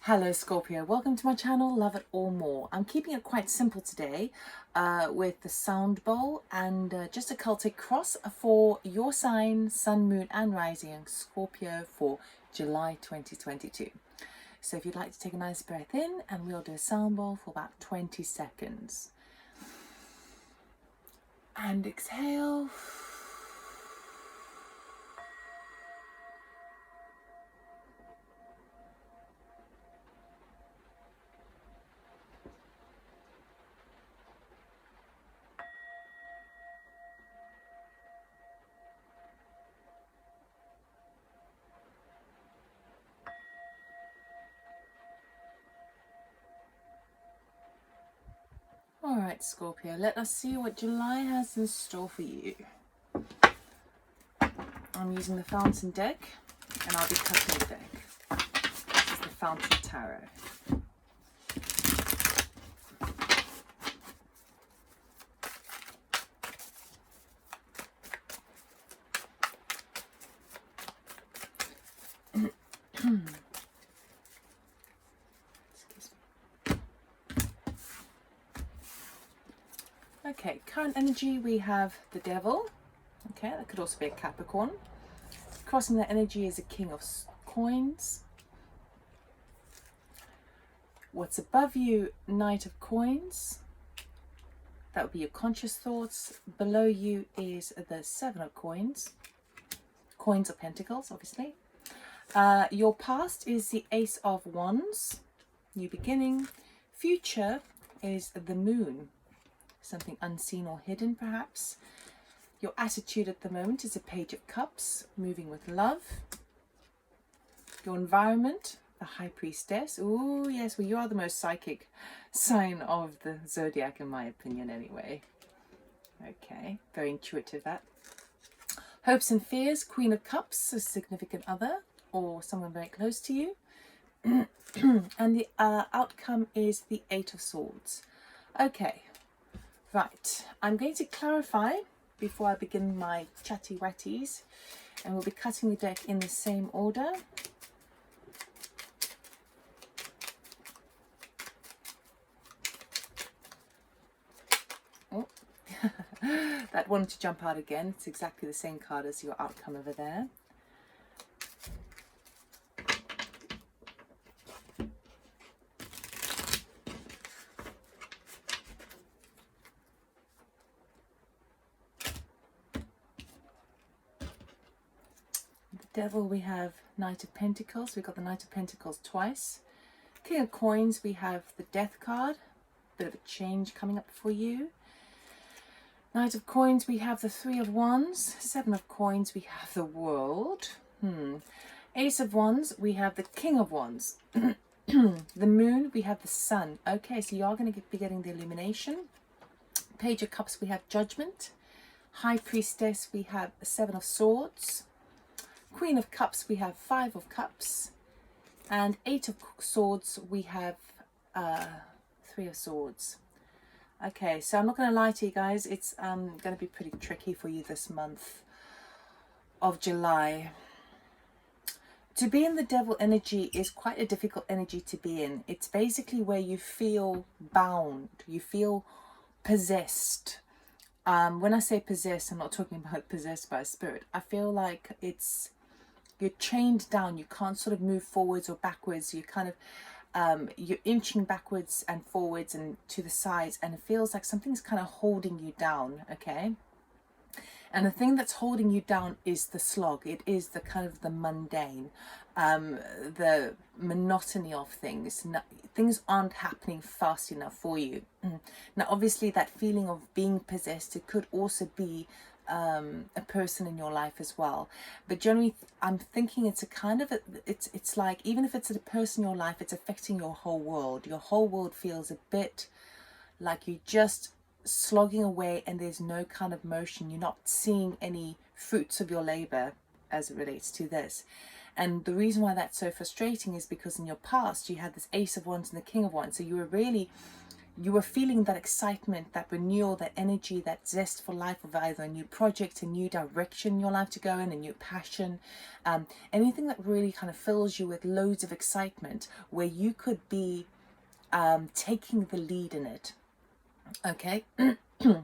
Hello Scorpio, welcome to my channel, Love It or More. I'm keeping it quite simple today with the sound bowl and just a Celtic cross for your sign, sun, moon and rising Scorpio for July 2022. So if you'd like to take a nice breath in, and we'll do a sound bowl for about 20 seconds. And exhale. Alright Scorpio, let us see what July has in store for you. I'm using the Fountain deck and I'll be cutting the deck. This is the Fountain Tarot. Okay, current energy, we have the Devil. Okay, that could also be a Capricorn. Crossing that energy is a King of Coins. What's above you, Knight of Coins. That would be your conscious thoughts. Below you is the Seven of Coins. Coins of Pentacles, obviously. Your past is the Ace of Wands. New beginning. Future is the Moon. Something unseen or hidden, perhaps. Your attitude at the moment is a Page of Cups, moving with love. Your environment, the High Priestess. Oh, yes, well, you are the most psychic sign of the Zodiac, in my opinion, anyway. Okay, very intuitive, that. Hopes and fears, Queen of Cups, a significant other, or someone very close to you. And the outcome is the Eight of Swords. Okay. Right, I'm going to clarify before I begin my chatty watties, and we'll be cutting the deck in the same order. Oh, that wanted to jump out again. It's exactly the same card as your outcome over there. Devil, we have Knight of Pentacles. We've got the Knight of Pentacles twice. King of Coins, we have the Death card. Bit of a change coming up for you. Knight of Coins, we have the Three of Wands. Seven of Coins, we have the World. Ace of Wands, we have the King of Wands. The Moon, we have the Sun. Okay, so you are going to be getting the Illumination. Page of Cups, we have Judgment. High Priestess, we have the Seven of Swords. Queen of Cups, we have Five of Cups, and Eight of Swords, we have Three of Swords. Okay, so I'm not going to lie to you guys, it's going to be pretty tricky for you this month of July. To be in the Devil energy is quite a difficult energy to be in. It's basically where you feel bound, you feel possessed. When I say possessed, I'm not talking about possessed by a spirit. I feel like you're chained down. You can't sort of move forwards or backwards. You kind of you're inching backwards and forwards and to the sides, and it feels like something's kind of holding you down. Okay, and the thing that's holding you down is the slog. It is the kind of the mundane, the monotony of things. Things aren't happening fast enough for you. Now obviously that feeling of being possessed, it could also be a person in your life as well, but generally I'm thinking it's a kind of it's like, even if it's a person in your life, it's affecting your whole world. Your whole world feels a bit like you're just slogging away and there's no kind of motion. You're not seeing any fruits of your labor as it relates to this. And the reason why that's so frustrating is because in your past you had this Ace of Wands and the King of Wands, so you were really you were feeling that excitement, that renewal, that energy, that zest for life of either a new project, a new direction in your life to go in, a new passion, anything that really kind of fills you with loads of excitement, where you could be taking the lead in it. Okay.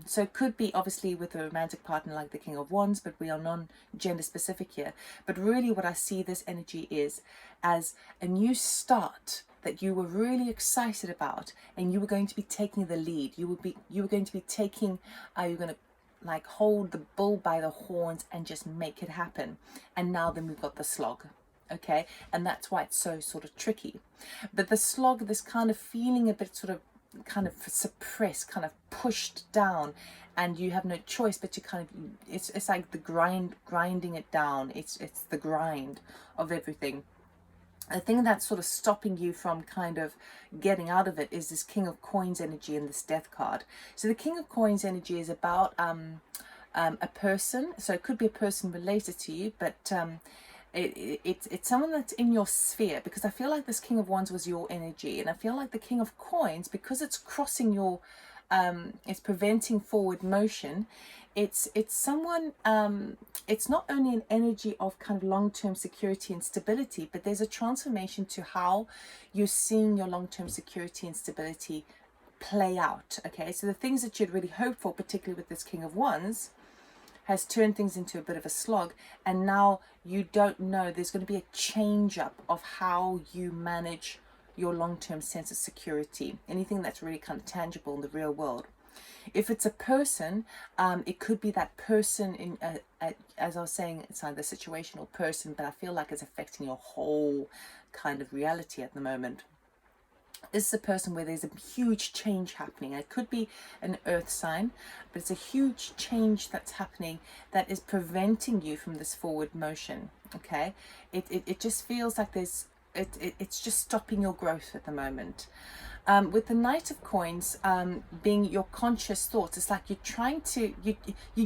So it could be obviously with a romantic partner like the King of Wands, but we are non-gender specific here. But really what I see this energy is as a new start that you were really excited about, and you were going to be taking the lead. You were going to be taking, you're going to like hold the bull by the horns and just make it happen. And now then we've got the slog. Okay, and that's why it's so sort of tricky. But the slog, this kind of feeling a bit sort of kind of suppressed, kind of pushed down, and you have no choice but to kind of, it's like the grinding it down. It's the grind of everything. The thing that's sort of stopping you from kind of getting out of it is this King of Coins energy and this Death card. So the King of Coins energy is about a person. So it could be a person related to you, but it's someone that's in your sphere, because I feel like this King of Wands was your energy, and I feel like the King of Coins, because it's crossing your it's preventing forward motion. It's someone, it's not only an energy of kind of long-term security and stability, but there's a transformation to how you're seeing your long-term security and stability play out. Okay, so the things that you'd really hope for, particularly with this King of Wands, has turned things into a bit of a slog, and now you don't know, there's going to be a change up of how you manage your long-term sense of security, anything that's really kind of tangible in the real world. If it's a person, it could be that person in as I was saying, it's either situational person, but I feel like it's affecting your whole kind of reality at the moment. This is a person where there's a huge change happening. It could be an earth sign, but it's a huge change that's happening that is preventing you from this forward motion. Okay, it just feels like there's it's just stopping your growth at the moment. With the Knight of Coins being your conscious thoughts, it's like you're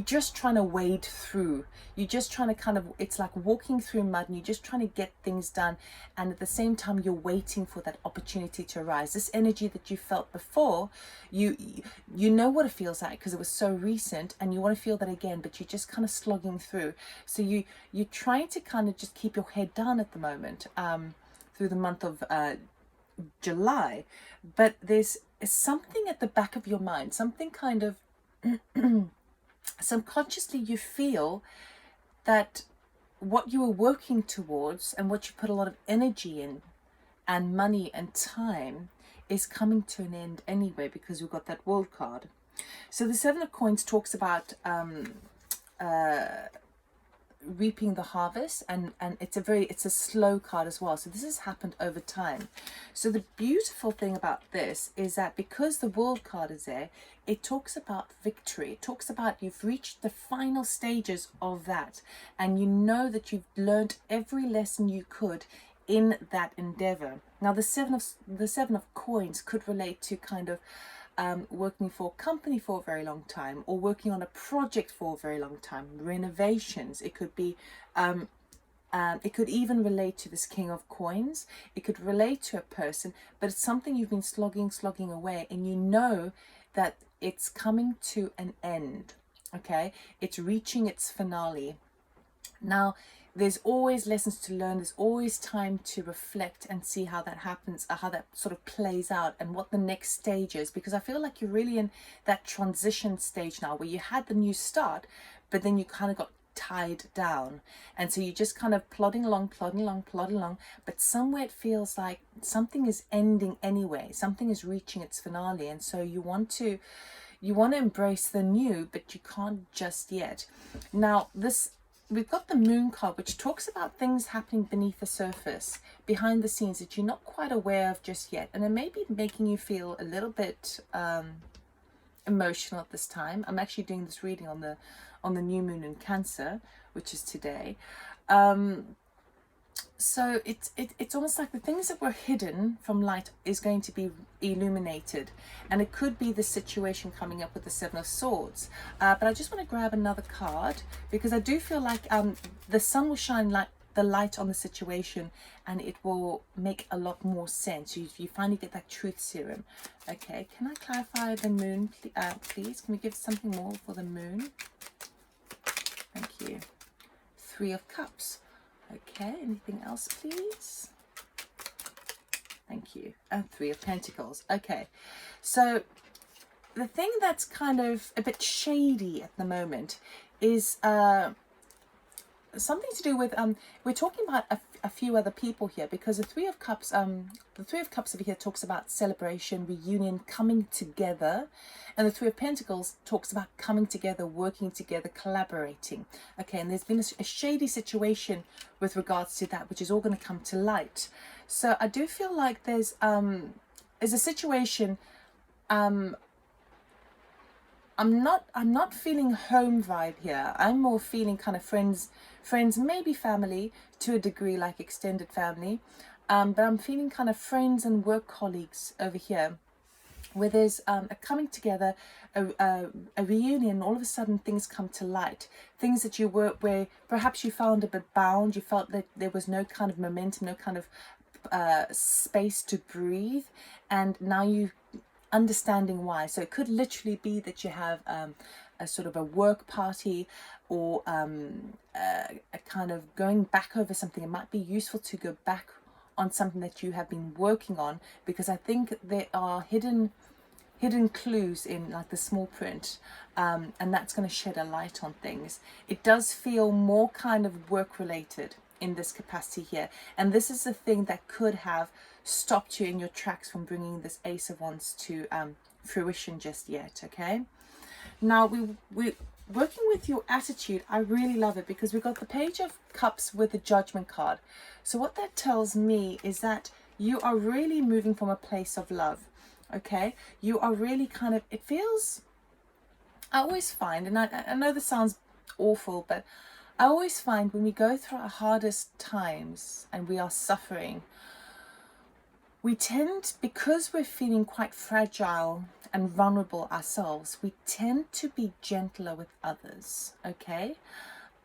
just trying to wade through. You're just trying to kind of, it's like walking through mud, and you're just trying to get things done, and at the same time you're waiting for that opportunity to arise. This energy that you felt before, you know what it feels like because it was so recent, and you want to feel that again, but you're just kind of slogging through. So you're trying to kind of just keep your head down at the moment, through the month of July, but there's something at the back of your mind, something kind of subconsciously you feel that what you were working towards and what you put a lot of energy in and money and time is coming to an end anyway, because we've got that World card. So the Seven of Coins talks about reaping the harvest, and it's a slow card as well. So this has happened over time. So the beautiful thing about this is that because the World card is there, it talks about victory. It talks about you've reached the final stages of that, and you know that you've learned every lesson you could in that endeavor. Now the seven of coins could relate to kind of working for a company for a very long time, or working on a project for a very long time, renovations. It could be it could even relate to this King of Coins. It could relate to a person, but it's something you've been slogging away, and you know that it's coming to an end. Okay, it's reaching its finale. Now there's always lessons to learn, there's always time to reflect and see how that happens, how that sort of plays out, and what the next stage is, because I feel like you're really in that transition stage now, where you had the new start, but then you kind of got tied down, and so you're just kind of plodding along, but somewhere it feels like something is ending anyway, something is reaching its finale, and so you want to embrace the new, but you can't just yet. Now we've got the Moon card, which talks about things happening beneath the surface, behind the scenes, that you're not quite aware of just yet, and it may be making you feel a little bit emotional at this time. I'm actually doing this reading on the new moon in Cancer, which is today. So it's almost like the things that were hidden from light is going to be illuminated, and it could be the situation coming up with the Seven of Swords. But I just want to grab another card, because I do feel like the sun will shine like the light on the situation, and it will make a lot more sense. You finally get that truth serum. Okay, can I clarify the moon, please? Can we give something more for the moon? Thank you. 3 of Cups. Okay, anything else, please? Thank you. And 3 of Pentacles. Okay, so the thing that's kind of a bit shady at the moment is something to do with we're talking about a few other people here, because the 3 of Cups over here talks about celebration, reunion, coming together, and the 3 of Pentacles talks about coming together, working together, collaborating. Okay, and there's been a shady situation with regards to that, which is all going to come to light. So I do feel like there's a situation. I'm not feeling home vibe here. I'm more feeling kind of friends, maybe family to a degree, like extended family. But I'm feeling kind of friends and work colleagues over here, where there's a coming together, a reunion. All of a sudden things come to light, things that you were, where perhaps you found a bit bound, you felt that there was no kind of momentum, no kind of space to breathe, and now you understanding why. So it could literally be that you have a sort of a work party, or a kind of going back over something. It might be useful to go back on something that you have been working on, because I think there are hidden clues in like the small print, and that's going to shed a light on things. It does feel more kind of work related in this capacity here, and this is the thing that could have stopped you in your tracks from bringing this Ace of Wands to fruition just yet. Okay, now we working with your attitude. I really love it, because we got the Page of Cups with the Judgment card. So what that tells me is that you are really moving from a place of love. Okay, you are really kind of, it feels, I always find, and I know this sounds awful, but I always find when we go through our hardest times and we are suffering, we tend, because we're feeling quite fragile and vulnerable ourselves, we tend to be gentler with others. Okay,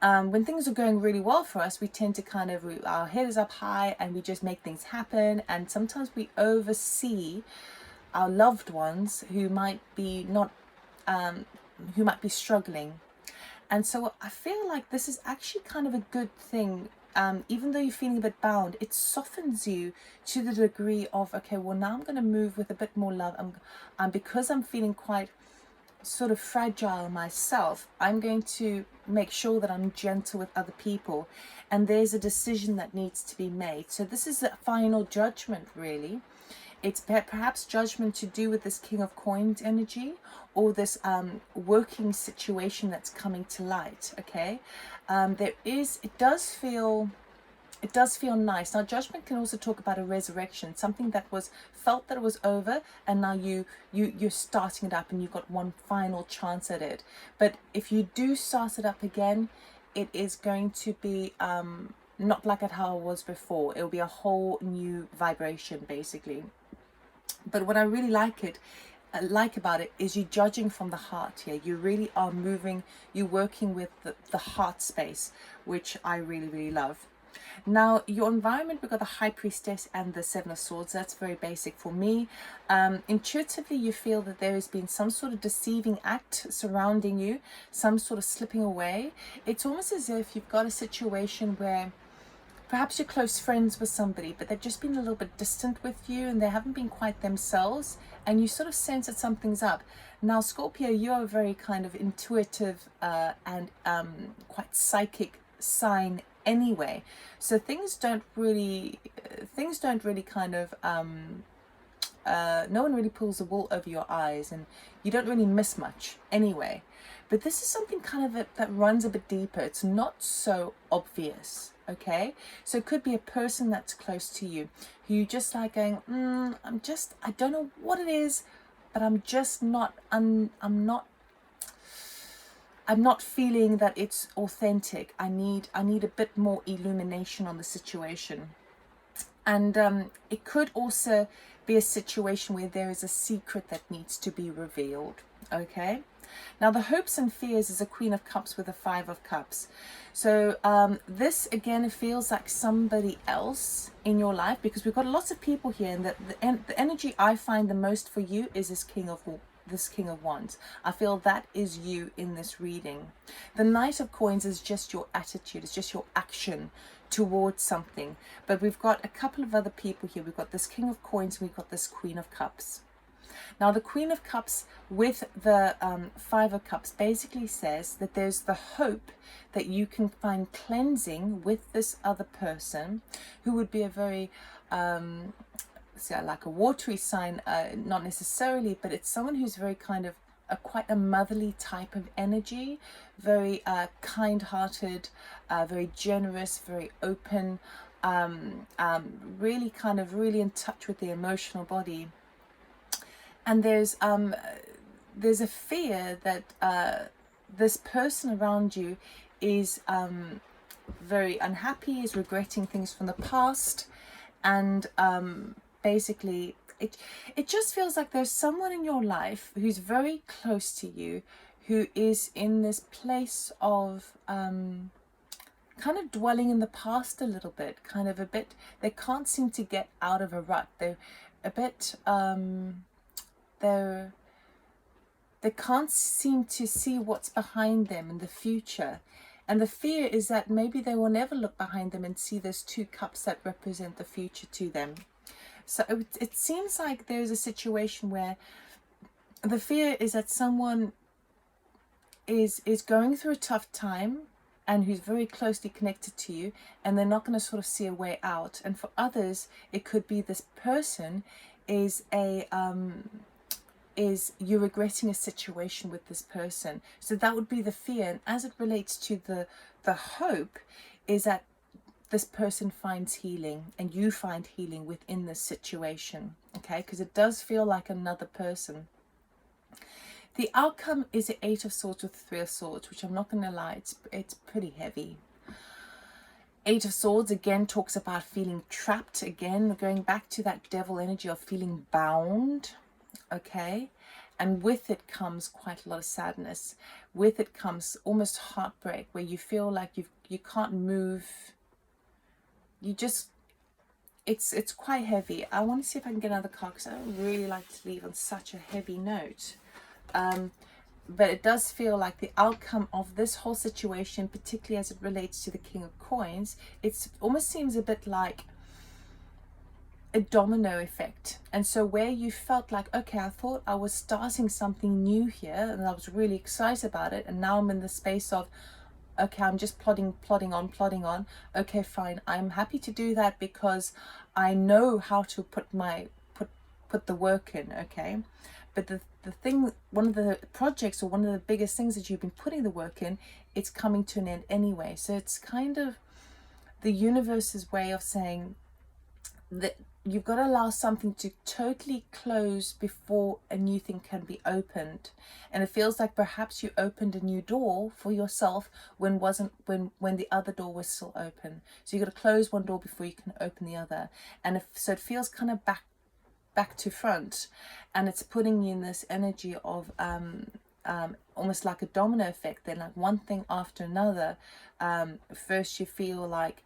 when things are going really well for us, we tend to kind of, our head is up high and we just make things happen, and sometimes we oversee our loved ones who might be not who might be struggling. And so I feel like this is actually kind of a good thing. Even though you're feeling a bit bound, it softens you to the degree of, okay, well, now I'm going to move with a bit more love. Because I'm feeling quite sort of fragile myself, I'm going to make sure that I'm gentle with other people, and there's a decision that needs to be made. So this is a final judgment, really. It's perhaps judgment to do with this King of Coins energy, or this working situation that's coming to light. Okay, it does feel nice. Now, judgment can also talk about a resurrection, something that was felt that it was over, and now you're starting it up, and you've got one final chance at it. But if you do start it up again, it is going to be not like how it was before. It will be a whole new vibration, basically. But what I really like about it is you're judging from the heart here. You really are moving, you're working with the heart space, which I really, really love. Now, your environment, we've got the High Priestess and the Seven of Swords. That's very basic for me. Intuitively, you feel that there has been some sort of deceiving act surrounding you, some sort of slipping away. It's almost as if you've got a situation where perhaps you're close friends with somebody, but they've just been a little bit distant with you, and they haven't been quite themselves, and you sort of sense that something's up. Now, Scorpio, you're a very kind of intuitive and quite psychic sign anyway. So things don't really kind of, no one really pulls the wool over your eyes, and you don't really miss much anyway. But this is something kind of that runs a bit deeper. It's not so obvious. Okay, so it could be a person that's close to you who you just like going, I don't know what it is, but I'm just not, I'm not feeling that it's authentic. I need a bit more illumination on the situation. And it could also be a situation where there is a secret that needs to be revealed. Okay, Now the hopes and fears is a Queen of Cups with a Five of Cups. So this again feels like somebody else in your life, because we've got lots of people here, and the energy I find the most for you is this King of Wands. I feel that is you in this reading. The Knight of Coins is just your attitude, it's just your action towards something. But we've got a couple of other people here. We've got this King of Coins and we've got this Queen of Cups. Now the Queen of Cups with the Five of Cups basically says that there's the hope that you can find cleansing with this other person, who would be a very like a watery sign, not necessarily, but it's someone who's very kind of quite a motherly type of energy, very kind-hearted, very generous, very open, really in touch with the emotional body. And there's a fear that this person around you is very unhappy, is regretting things from the past, and basically it just feels like there's someone in your life who's very close to you, who is in this place of kind of dwelling in the past a little bit, they can't seem to get out of a rut. They're a bit they can't seem to see what's behind them in the future. And the fear is that maybe they will never look behind them and see those two cups that represent the future to them. So it seems like there's a situation where the fear is that someone is going through a tough time and who's very closely connected to you, and they're not going to sort of see a way out. And for others, it could be this person is you're regretting a situation with this person. So that would be the fear. And as it relates to the hope, is that this person finds healing and you find healing within this situation, okay? Because it does feel like another person. The outcome is the Eight of Swords with Three of Swords, which I'm not going to lie, it's pretty heavy. Eight of Swords again talks about feeling trapped, again going back to that devil energy of feeling bound, okay? And with it comes quite a lot of sadness. With it comes almost heartbreak, where you feel like you can't move. You just, it's quite heavy. I want to see if I can get another card, because I don't really like to leave on such a heavy note. But it does feel like the outcome of this whole situation, particularly as it relates to the King of Coins, it almost seems a bit like a domino effect. And so where you felt like, okay, I thought I was starting something new here and I was really excited about it, and now I'm in the space of, okay, I'm just plodding on. Okay, fine, I'm happy to do that because I know how to put the work in, okay? But the thing, one of the projects, or one of the biggest things that you've been putting the work in, it's coming to an end anyway. So it's kind of the universe's way of saying that you've got to allow something to totally close before a new thing can be opened. And it feels like perhaps you opened a new door for yourself when the other door was still open. So you've got to close one door before you can open the other. And so it feels kind of back to front, and it's putting you in this energy of almost like a domino effect. Then, like one thing after another. First you feel like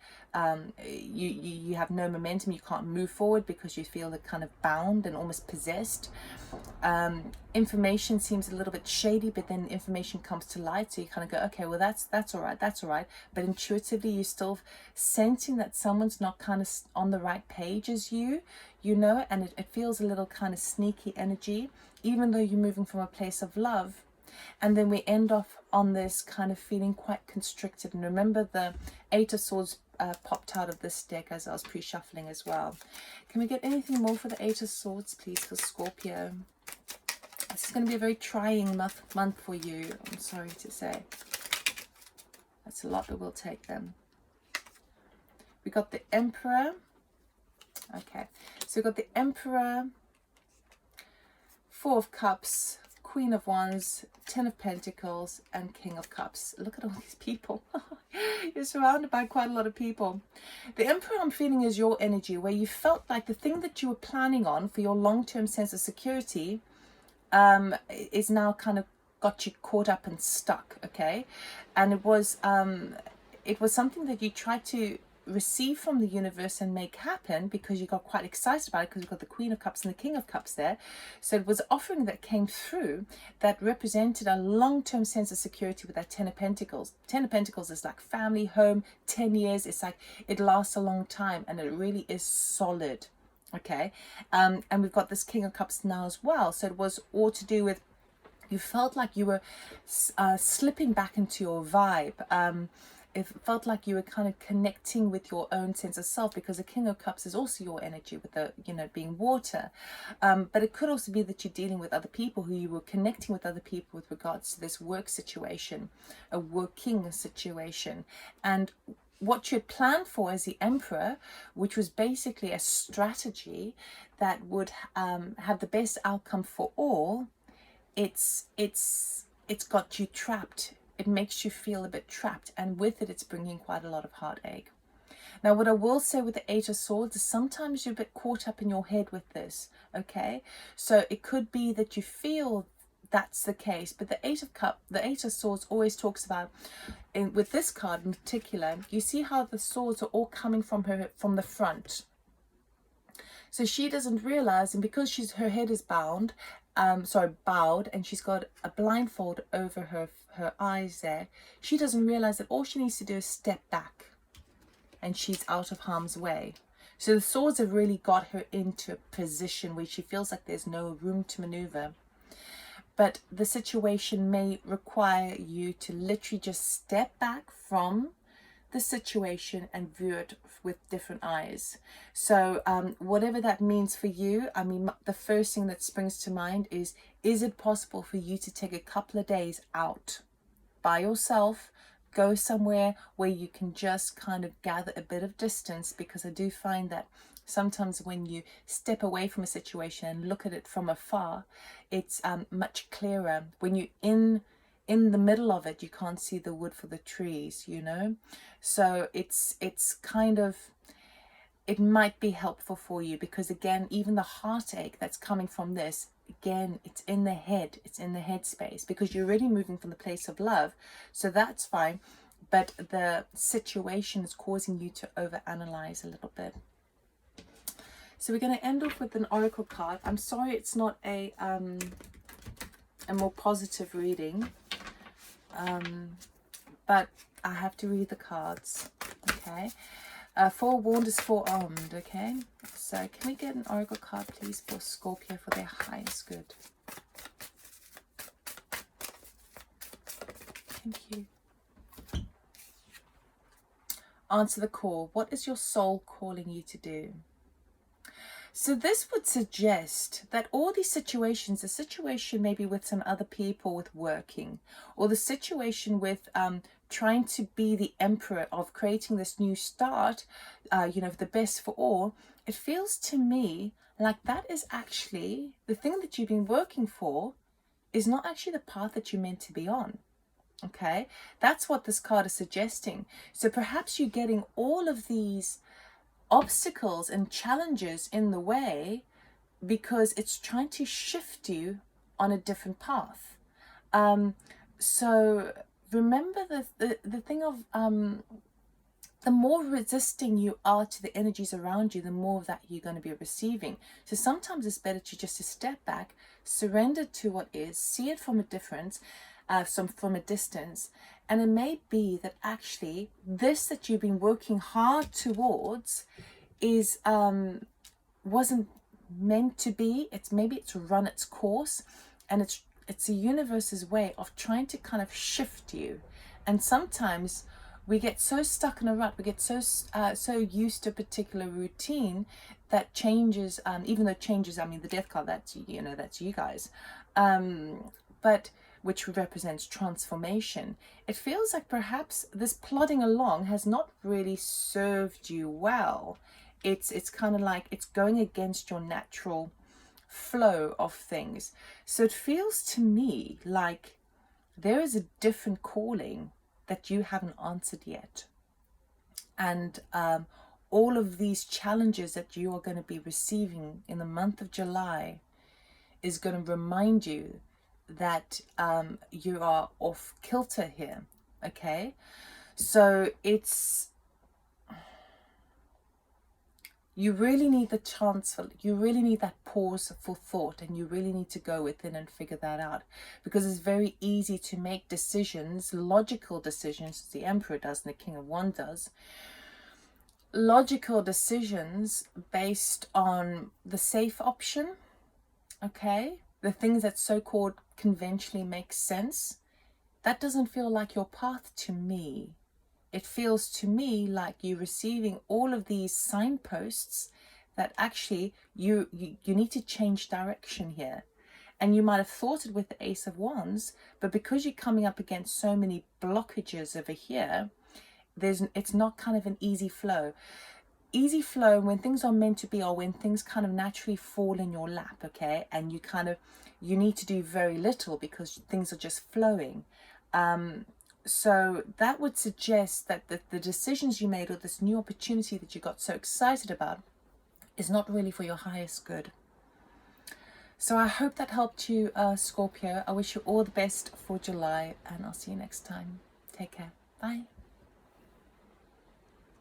you have no momentum, you can't move forward because you feel kind of bound and almost possessed. Information seems a little bit shady, but then information comes to light, so you kind of go, okay, well that's all right. But intuitively you're still sensing that someone's not kind of on the right page as you know, and it feels a little kind of sneaky energy, even though you're moving from a place of love. And then we end off on this kind of feeling quite constricted. And remember, the Eight of Swords popped out of this deck as I was pre-shuffling as well. Can we get anything more for the Eight of Swords, please, for Scorpio? This is going to be a very trying month for you, I'm sorry to say. That's a lot, but we'll take them. We got the Emperor. Okay, so we've got the Emperor, Four of Cups, Queen of Wands, Ten of Pentacles, and King of Cups. Look at all these people. You're surrounded by quite a lot of people. The Emperor, I'm feeling, is your energy, where you felt like the thing that you were planning on for your long-term sense of security is now kind of got you caught up and stuck, okay? And it was something that you tried to receive from the universe and make happen because you got quite excited about it, because you've got the Queen of Cups and the King of Cups there. So it was an offering that came through that represented a long-term sense of security with that Ten of Pentacles. Ten of Pentacles is like family, home, 10 years. It's like it lasts a long time and it really is solid, okay? And we've got this King of Cups now as well. So it was all to do with, you felt like you were slipping back into your vibe. It felt like you were kind of connecting with your own sense of self, because the King of Cups is also your energy with the, you know, being water. But it could also be that you're dealing with other people, who you were connecting with other people with regards to this work situation, a working situation. And what you had planned for as the Emperor, which was basically a strategy that would have the best outcome for all, it's got you trapped. It makes you feel a bit trapped, and with it, it's bringing quite a lot of heartache. Now, what I will say with the Eight of Swords is sometimes you're a bit caught up in your head with this, okay? So it could be that you feel that's the case, but the Eight of Swords always talks about, with this card in particular, you see how the swords are all coming from the front. So she doesn't realize, and because her head is bowed, and she's got a blindfold over her eyes there, she doesn't realize that all she needs to do is step back and she's out of harm's way. So the swords have really got her into a position where she feels like there's no room to maneuver. But the situation may require you to literally just step back from the situation and view it with different eyes. So whatever that means for you, I mean, the first thing that springs to mind is it possible for you to take a couple of days out by yourself, go somewhere where you can just kind of gather a bit of distance? Because I do find that sometimes when you step away from a situation and look at it from afar, it's much clearer. When you're in the middle of it, you can't see the wood for the trees, you know. So it's kind of, it might be helpful for you, because again, even the heartache that's coming from this, again, it's in the head, it's in the head space, because you're already moving from the place of love, so that's fine. But the situation is causing you to overanalyze a little bit. So we're going to end off with an oracle card. I'm sorry it's not a more positive reading, but I have to read the cards, okay? Forewarned is forearmed, okay? So can we get an oracle card, please, for Scorpio for their highest good? Thank you. Answer the call. What is your soul calling you to do? So this would suggest that all these situations, the situation maybe with some other people with working, or the situation with trying to be the emperor of creating this new start, you know, the best for all, it feels to me like that is actually the thing that you've been working for is not actually the path that you're meant to be on. Okay, that's what this card is suggesting. So perhaps you're getting all of these obstacles and challenges in the way because it's trying to shift you on a different path. So remember the thing of the more resisting you are to the energies around you, the more of that you're going to be receiving. So sometimes it's better to just to step back, surrender to what is, see it from a difference, from a distance. And it may be that actually this that you've been working hard towards is wasn't meant to be. Maybe it's run its course, and it's the universe's way of trying to kind of shift you. And sometimes we get so stuck in a rut, we get so used to a particular routine that changes, even though changes, I mean the death card, that's, you know, that's you guys, but which represents transformation. It feels like perhaps this plodding along has not really served you well. It's kind of like it's going against your natural flow of things. So it feels to me like there is a different calling that you haven't answered yet. And all of these challenges that you are going to be receiving in the month of July is going to remind you that you are off kilter here. Okay, so it's, you really need the chance for, you really need that pause for thought, and you really need to go within and figure that out, because it's very easy to make decisions, logical decisions, as the Emperor does and the King of Wands does, logical decisions based on the safe option, okay, the things that so-called conventionally make sense. That doesn't feel like your path to me. It feels to me like you're receiving all of these signposts that actually you need to change direction here. And you might have thought it with the Ace of Wands, but because you're coming up against so many blockages over here, it's not kind of an easy flow. Easy flow, when things are meant to be, or when things kind of naturally fall in your lap, okay, and you need to do very little because things are just flowing. So that would suggest that the decisions you made, or this new opportunity that you got so excited about, is not really for your highest good. So I hope that helped you, Scorpio. I wish you all the best for July, and I'll see you next time. Take care. Bye.